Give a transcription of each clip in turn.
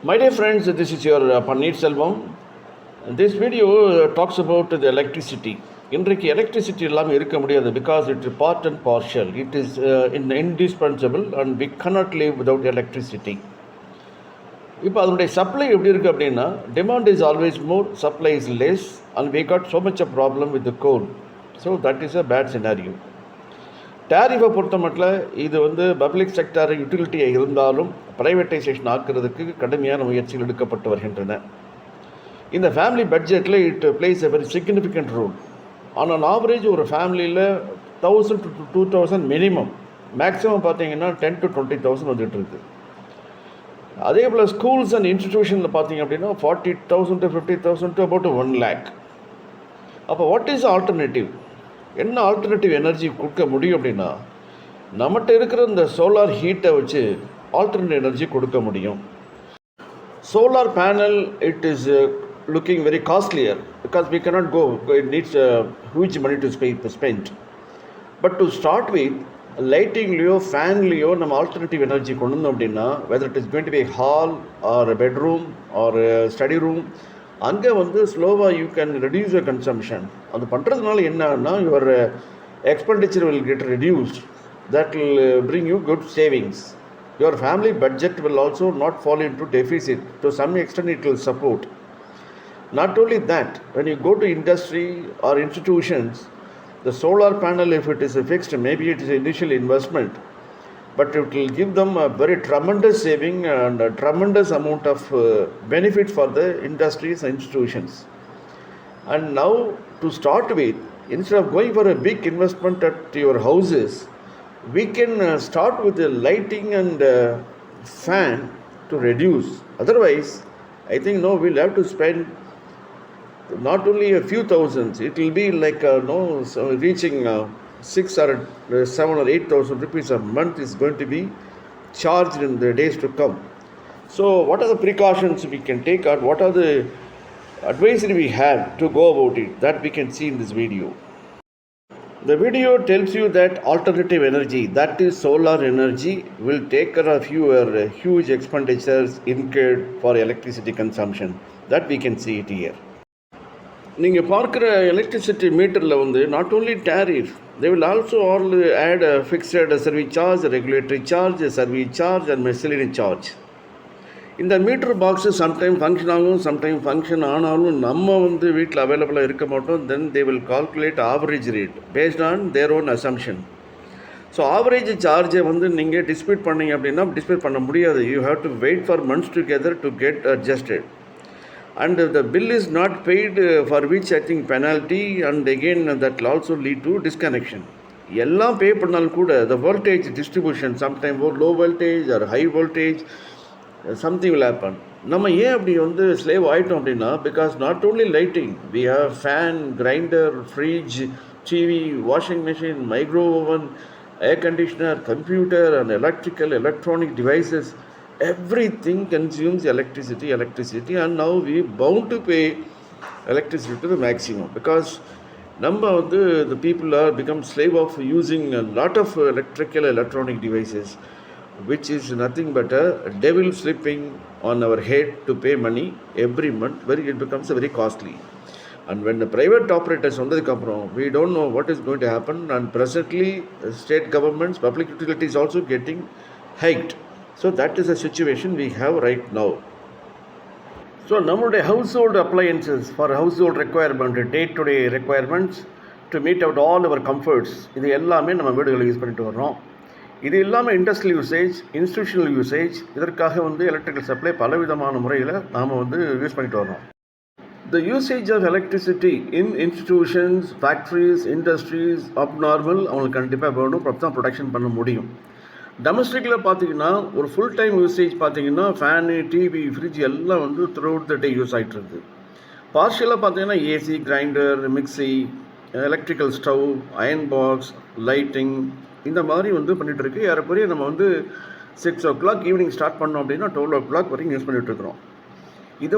My dear friends, this is your Pannir Selvam. This video talks about the electricity. இன்றைக்கு electricity இல்லாமல் இருக்க முடியாது because it is part and partial. It is indispensable and we cannot live without electricity. இப்போ அதனுடைய supply எப்படி இருக்குது அப்படின்னா, demand is always more, supply is less, and we got so much a problem with coal. So that is a bad scenario. டேரிஃபை பொறுத்த மட்டும் இது public sector யூட்டிலிட்டியாக இருந்தாலும் ப்ரைவேட்டைசேஷன் ஆக்கிறதுக்கு கடுமையான முயற்சிகள் எடுக்கப்பட்டு வருகின்றன. இந்த ஃபேமிலி பட்ஜெட்டில் it plays a very significant role. On an average ஒரு ஃபேமிலியில் 1000 to 2000 மினிமம், மேக்ஸிமம் பார்த்தீங்கன்னா 10 to 20,000 வந்துட்டு இருக்குது. அதே போல் ஸ்கூல்ஸ் அண்ட் இன்ஸ்டிடியூஷனில் பார்த்தீங்க அப்படின்னா 40,000 to 50,000 to about 1 lakh. அப்போ வாட் இஸ் ஆல்டர்னேட்டிவ்? என்ன ஆல்டர்னேட்டிவ் எனர்ஜி கொடுக்க முடியும் அப்படின்னா, நம்மகிட்ட இருக்கிற இந்த சோலார் ஹீட்டை வச்சு ஆல்டர்னேட் எனர்ஜி கொடுக்க முடியும். Solar panel it is looking very costlier because we cannot go, it needs huge money to spend. But to start with லைட்டிங்லேயோ ஃபேன்லேயோ நம்ம ஆல்டர்னேட்டிவ் எனர்ஜி கொண்டு வந்தோம் அப்படின்னா, whether it is going to be hall or bedroom or study room, அங்கே ஸ்லோவாக you can reduce your consumption. அது பண்ணுறதுனால என்னன்னா, your expenditure will get reduced. That will bring you good savings. Your family budget will also not fall into deficit. To some extent it will support. Not only that, when you go to industry or institutions, the solar panel, if it is fixed, maybe it is an initial investment, but it will give them a very tremendous saving and a tremendous amount of benefit for the industries and institutions. And now, to start with, instead of going for a big investment at your houses, we can start with the lighting and fan to reduce. Otherwise, I think no, we'll have to spend not only a few thousands, it will be like reaching 6 or 7 or 8,000 rupees a month is going to be charged in the days to come. So what are the precautions we can take, or what are the advisory we have to go about it, that we can see in this video. The video tells you that alternative energy, that is solar energy, will take care of your huge expenditures incurred for electricity consumption. That we can see it here. நீங்கள் பார்க்குற electricity மீட்டரில் not only tariff, they will also all add fixed service charge, regulatory charge, service charge and miscellaneous charge. இந்த meter box sometime function ஆகும், sometime function ஆனாலும் நம்ம வீட்டில் அவைலபிளாக இருக்க மாட்டோம். Then they will calculate average rate based on their own assumption. So average சார்ஜை நீங்கள் டிஸ்பியூட் பண்ணிங்க அப்படின்னா டிஸ்பியூட் பண்ண முடியாது. You have to wait for months together to get adjusted. And the bill is not paid, for which I think penalty, and again that will also lead to disconnection. எல்லாம் பே பண்ணாலும் கூட the voltage distribution, sometime low voltage or high voltage, something will happen. நம்ம ஏன் அப்படி slave ஆகிட்டோம் அப்படின்னா, because not only lighting, we have fan, grinder, fridge, TV, washing machine, micro oven, air conditioner, computer and electronic devices. Everything consumes electricity, and now we bound to pay electricity to the maximum because the people are become slave of using a lot of electronic devices, which is nothing but a devil slipping on our head to pay money every month, where it becomes very costly. And when the private operators we don't know what is going to happen, and presently state governments, public utilities also getting hiked. So that is the situation we have right now. So நம்மளுடைய household appliances for household requirement, day-to-day requirements, to meet out all our comforts, இது எல்லாமே நம்ம வீடுகளில் use பண்ணிட்டு வரோம். இது இல்லாமல் industrial usage, institutional usage, இதற்காக எலக்ட்ரிக்கல் சப்ளை பலவிதமான முறையில் நாம் யூஸ் பண்ணிட்டு வரோம். The usage of electricity in institutions, factories, industries abnormal. அவங்களுக்கு கண்டிப்பாக வேணும், அப்போ தான் ப்ரொடக்ஷன் பண்ண முடியும். டொமஸ்டிக்கில் பார்த்தீங்கன்னா ஒரு ஃபுல் டைம் யூசேஜ் பார்த்தீங்கன்னா ஃபேனு, டிவி, ஃப்ரிட்ஜ் எல்லாம் throughout the day use ஆகிட்டு இருக்குது. பார்ஷியலாக பார்த்தீங்கன்னா AC, grinder, mixie, electrical stove, iron box, lighting, இந்த மாதிரி பண்ணிகிட்டு இருக்கு. ஏறக்குறைய நம்ம 6 o'clock ஈவினிங் ஸ்டார்ட் பண்ணோம் அப்படின்னா 12 o'clock வரைக்கும் யூஸ் பண்ணிகிட்ருக்குறோம். இது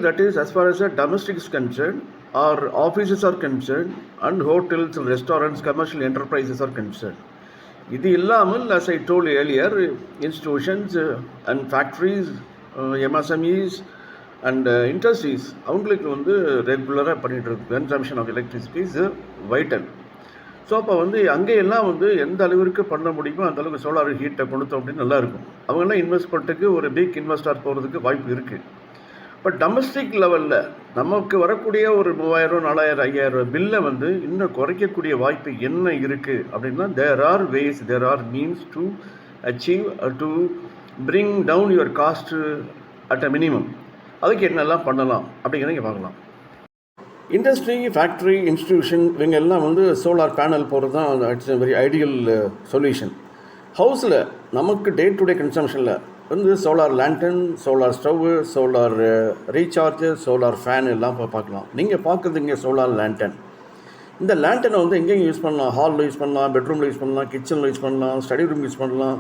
that is as far as a domestic is concerned, or offices are concerned, and hotels, restaurants, commercial enterprises are concerned. இது இல்லாமல், as I told earlier, institutions and factories MSMEs and industries அவங்களுக்கு வந்து ரெகுலராக பண்ணிகிட்டு இருக்கு. Consumption of electricity is vital. So அப்போ வந்து அங்கேயெல்லாம் வந்து எந்த அளவிற்கு பண்ண முடியுமோ அந்த அளவுக்கு சோலார் ஹீட்டை கொடுத்தோம் அப்படின்னு நல்லாயிருக்கும். அவங்கெல்லாம் இன்வெஸ்ட் பண்ணுறதுக்கு ஒரு பிக் இன்வெஸ்டார் போகிறதுக்கு வாய்ப்பு இருக்குது. பட் டொமஸ்டிக் லெவலில் நமக்கு வரக்கூடிய ஒரு 3000, 4000, 5000 பில்லை வந்து இன்னும் குறைக்கக்கூடிய வாய்ப்பு என்ன இருக்குது அப்படின்னா, there are ways, there are means to achieve to bring down your cost at a minimum. அதுக்கு என்னெல்லாம் பண்ணலாம் அப்படிங்கிறத இங்கே பார்க்கலாம். இண்டஸ்ட்ரி, ஃபேக்ட்ரி, இன்ஸ்டிடியூஷன் இவங்க எல்லாம் வந்து சோலார் பேனல் போடுறது தான் it's a very ideal solution. ஹவுஸில் நமக்கு டே டு டே கன்சம்ஷனில் வந்து solar lantern, solar stove, solar recharger, solar fan எல்லாம் பார்க்கலாம். நீங்கள் பார்க்குறது இங்கே சோலார் லேண்டன். இந்த லேண்டனை வந்து எங்கெங்கே யூஸ் பண்ணலாம்? ஹாலில் யூஸ் பண்ணலாம், பெட்ரூமில் யூஸ் பண்ணலாம், கிச்சனில் யூஸ் பண்ணலாம், ஸ்டடி ரூம் யூஸ் பண்ணலாம்,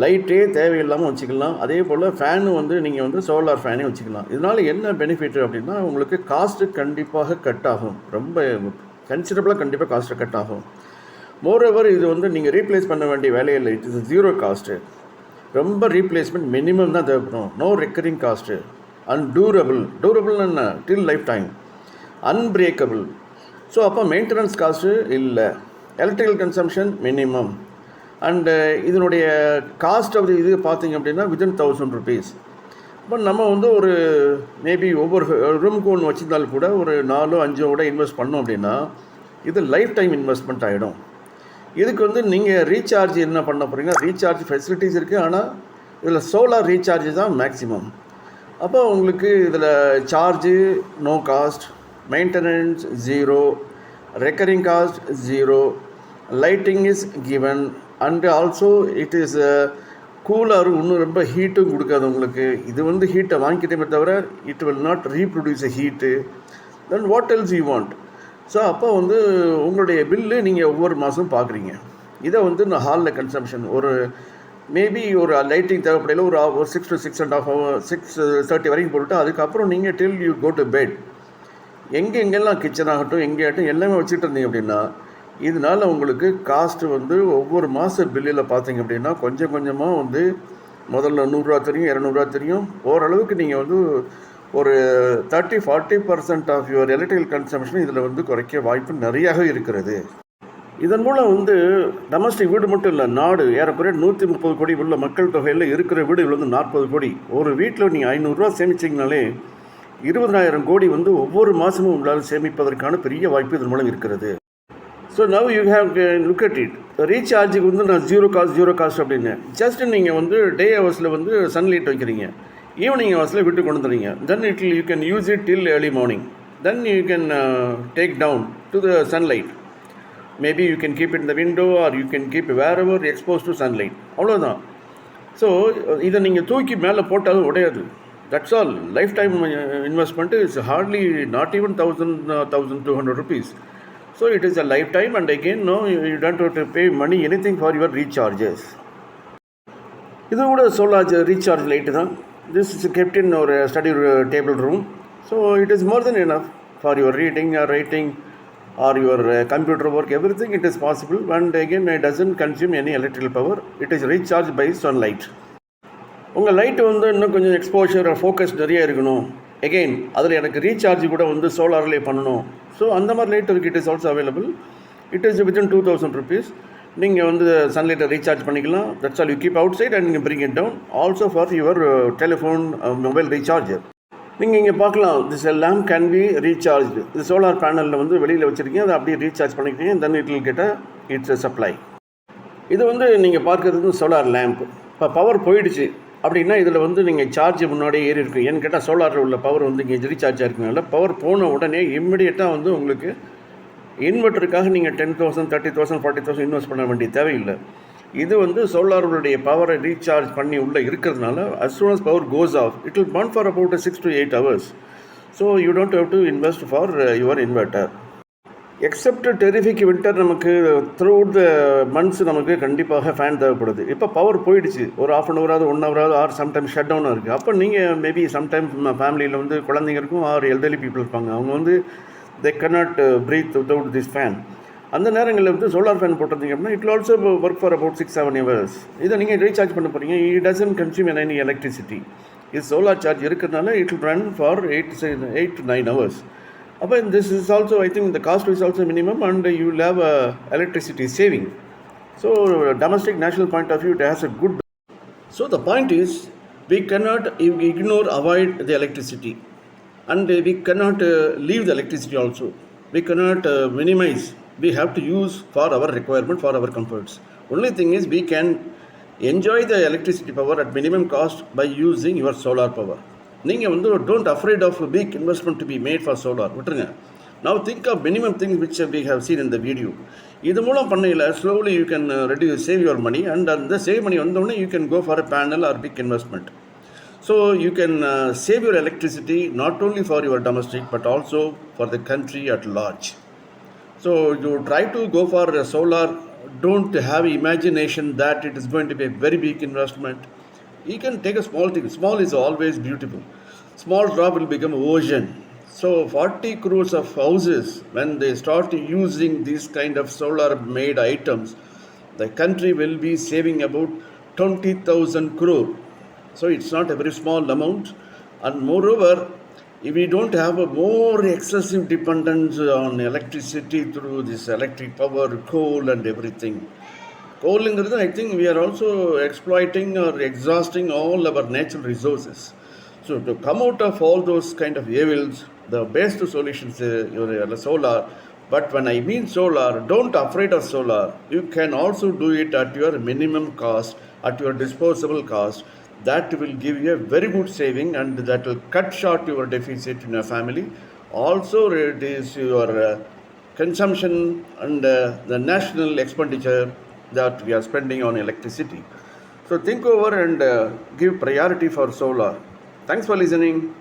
லைட்டே தேவையில்லாமல் வச்சுக்கலாம். அதே போல் ஃபேனு வந்து நீங்கள் வந்து சோலார் ஃபேனே வச்சுக்கலாம். இதனால் என்ன பெனிஃபிட் அப்படின்னா, உங்களுக்கு காஸ்ட்டு கண்டிப்பாக கட் ஆகும். ரொம்ப கன்சிடரபிளாக கண்டிப்பாக காஸ்ட்டு கட் ஆகும். மோரோவர் இது வந்து நீங்கள் ரீப்ளேஸ் பண்ண வேண்டிய வேலையில் இட் இஸ் ஜீரோ காஸ்ட்டு. ரொம்ப ரீப்ளேஸ்மெண்ட் மினிமம் தான் தேவைப்படும். No recurring cost. டூரபிள் என்ன? Till life time. Unbreakable. So அப்போ மெயின்டெனன்ஸ் காஸ்ட்டு இல்லை. Electrical consumption minimum. அண்டு இதனுடைய காஸ்ட் ஆஃப் இது பார்த்திங்க அப்படின்னா வித்தின் 1000 rupees. இப்போ நம்ம வந்து ஒரு மேபி ஒவ்வொரு ரூமுக்கு ஒன்று வச்சுருந்தாலும் கூட ஒரு 4-5 கூட இன்வெஸ்ட் பண்ணோம் அப்படின்னா இது லைஃப் டைம் இன்வெஸ்ட்மெண்ட் ஆகிடும். இதுக்கு வந்து நீங்கள் ரீசார்ஜ் என்ன பண்ண போகிறீங்க? ரீசார்ஜ் ஃபெசிலிட்டிஸ் இருக்குது, ஆனால் இதில் சோலார் ரீசார்ஜ் தான் மேக்ஸிமம். அப்போ உங்களுக்கு இதில் charge no cost, maintenance zero, recurring cost zero, lighting is given, and also it is cooler. இன்னும் ரொம்ப ஹீட்டும் கொடுக்காது உங்களுக்கு. இது வந்து ஹீட்டை வாங்கிக்கிட்டே தவிர it will not reproduce a heat. Then what else you want? So அப்போ வந்து உங்களுடைய பில்லு நீங்கள் ஒவ்வொரு மாதமும் பார்க்குறீங்க. இதை வந்து நான் ஹாலில் கன்சம்ஷன் ஒரு மேபி ஒரு லைட்டிங் தேவைப்படையில் ஒரு 6 to 6.5 hours 6:30 வரைக்கும் போட்டுட்டு அதுக்கப்புறம் நீங்கள் till you go to bed எங்கெங்கெல்லாம் கிச்சன் ஆகட்டும் எங்கேயாகட்டும் எல்லாமே வச்சுட்டு இருந்தீங்க அப்படின்னா இதனால் உங்களுக்கு காஸ்ட்டு வந்து ஒவ்வொரு மாத பில்லில் பார்த்தீங்க அப்படின்னா கொஞ்சம் கொஞ்சமாக வந்து முதல்ல 100 ரூபா தெரியும், 200 ரூபா தெரியும். ஓரளவுக்கு நீங்கள் வந்து ஒரு 30-40% ஆஃப் யுவர் எலக்ட்ரிக்கல் கன்சம்ஷன் இதில் வந்து குறைக்க வாய்ப்பு நிறையாக இருக்கிறது. இதன் மூலம் வந்து டொமஸ்டிக் வீடு மட்டும் இல்லை, நாடு ஏறக்குறைய 130 கோடி உள்ள மக்கள் தொகையில் இருக்கிற வீடுகள் வந்து 40 கோடி. ஒரு வீட்டில் நீங்கள் 500 ரூபா சேமிச்சிங்கனாலே 20,000 கோடி வந்து ஒவ்வொரு மாதமும் உங்களால் சேமிப்பதற்கான பெரிய வாய்ப்பு இதன் மூலம் இருக்கிறது. So now you have look at it. ரீசார்ஜுக்கு வந்து நான் ஜீரோ காஸ்ட் அப்படின்னு ஜஸ்ட் நீங்கள் வந்து டே ஹவர்ஸில் வந்து சன்லைட் வைக்கிறீங்க, ஈவினிங் ஹவர்ஸில் வீட்டுக்கு கொண்டு வந்துடுறீங்க. Then you can use it till early morning. Then you can take down to the sunlight. Maybe you can keep it in the window or you can keep wherever expose to sunlight. அவ்வளோதான். So இதை நீங்கள் தூக்கி மேலே போட்டாலும் உடையாது. That's all. Life time investment is hardly not even 1,200 rupees. So it is a lifetime, and again no, you don't have to pay money anything for your recharges. இது கூட solar recharge light தான். This is kept in ஒரு study table room. So it is more then enough for your reading or writing or your computer work, everything it is possible, and again it doesn't consume any electrical power. It is recharged by sunlight. உங்கள் light வந்து இன்னும் கொஞ்சம் exposure focus நிறைய இருக்கணும், again அதில் எனக்கு recharge கூட வந்து சோலார்லேயே பண்ணணும். ஸோ அந்த மாதிரி லைட் இருக்குது. It is also available. It is within 2,000 rupees. நீங்கள் வந்து சன்லைட்டை ரீசார்ஜ் பண்ணிக்கலாம். That's all. You keep outside and நீங்கள் bring it down. Also for your telephone mobile recharger. நீங்கள் இங்கே பார்க்கலாம், this lamp can be recharge. இது சோலார் பேனலில் வந்து வெளியில் வச்சுருக்கீங்க, அதை அப்படியே ரீசார்ஜ் பண்ணிக்கிட்டீங்க. Then it will get its supply. இது வந்து நீங்கள் பார்க்குறது சோலார் லேம்ப். இப்போ பவர் போயிடுச்சு அப்படின்னா இதில் வந்து நீங்கள் சார்ஜ் முன்னாடியே ஏறி இருக்கும். ஏன்னு கேட்டால் சோலாரில் உள்ள பவர் வந்து இங்கே ரீசார்ஜாக இருக்குனால பவர் போன உடனே இம்மிடியட்டாக வந்து உங்களுக்கு இன்வெர்ட்டருக்காக நீங்கள் 10,000, 30,000, 40,000 இன்வெஸ்ட் பண்ண வேண்டிய தேவையில்லை. இது வந்து சோலாருடைய பவரை ரீசார்ஜ் பண்ணி உள்ளே இருக்கிறதுனால as soon as power goes off, it will burn for about 6 to 8 hours. So you don't have to invest for your inverter. Accept terrific winter நமக்கு த்ரூ அவுட் த மந்த்ஸ் நமக்கு கண்டிப்பாக ஃபேன் தேவைப்படுது. இப்போ power போயிடுச்சு, ஒரு 1/2 hour 1 hour or sometimes shut டவுனாக இருக்குது. அப்போ நீங்கள் மேபி சம்டைம்ஸ் ஃபேமிலியில் வந்து குழந்தைங்க இருக்கும் ஆர் எல்டர்லி பீப்புள் இருப்பாங்க, அவங்க வந்து they cannot breathe without this fan. அந்த நேரங்களில் வந்து சோலார் ஃபேன் போட்டிருந்தீங்க அப்படின்னா it also work for about 6-7 hours. இதை நீங்கள் ரீசார்ஜ் பண்ண போகிறீங்க. It doesn't consume any electricity. This solar charge இருக்கிறதுனால it will run for 8 to 9 hours. But this is also, I think the cost is also minimum and you will have electricity saving. So domestic national point of view, it has a good. So the point is, we cannot avoid the electricity, and we cannot leave the electricity also. We cannot minimize. We have to use for our requirement, for our comforts. Only thing is, we can enjoy the electricity power at minimum cost by using your solar power. Don't afraid of a big investment to be made for solar. Now think of minimum things which we have seen in the video. இது மூலம் பண்ணையில் slowly you can save your money, and the save money வந்தோடனே you can go for a panel or big investment. So you can save your electricity not only for your domestic but also for the country at large. So you try to go for solar. Don't have imagination that it is going to be a very big investment. You can take a small thing. Small is always beautiful. Small drop will become ocean. So 40 crores of houses, when they start using these kind of solar made items, the country will be saving about 20,000 crore. So it's not a very small amount. And moreover, if we don't have a more excessive dependence on electricity through this electric power, coal and everything. Coal, I think we are also exploiting or exhausting all our natural resources. So to come out of all those kind of evils, the best solution is solar. But when I mean solar, don't afraid of solar. You can also do it at your minimum cost, at your disposable cost. That will give you a very good saving, and that will cut short your deficit in your family. Also reduce your consumption and the national expenditure that we are spending on electricity. So think over and give priority for solar. Thanks for listening.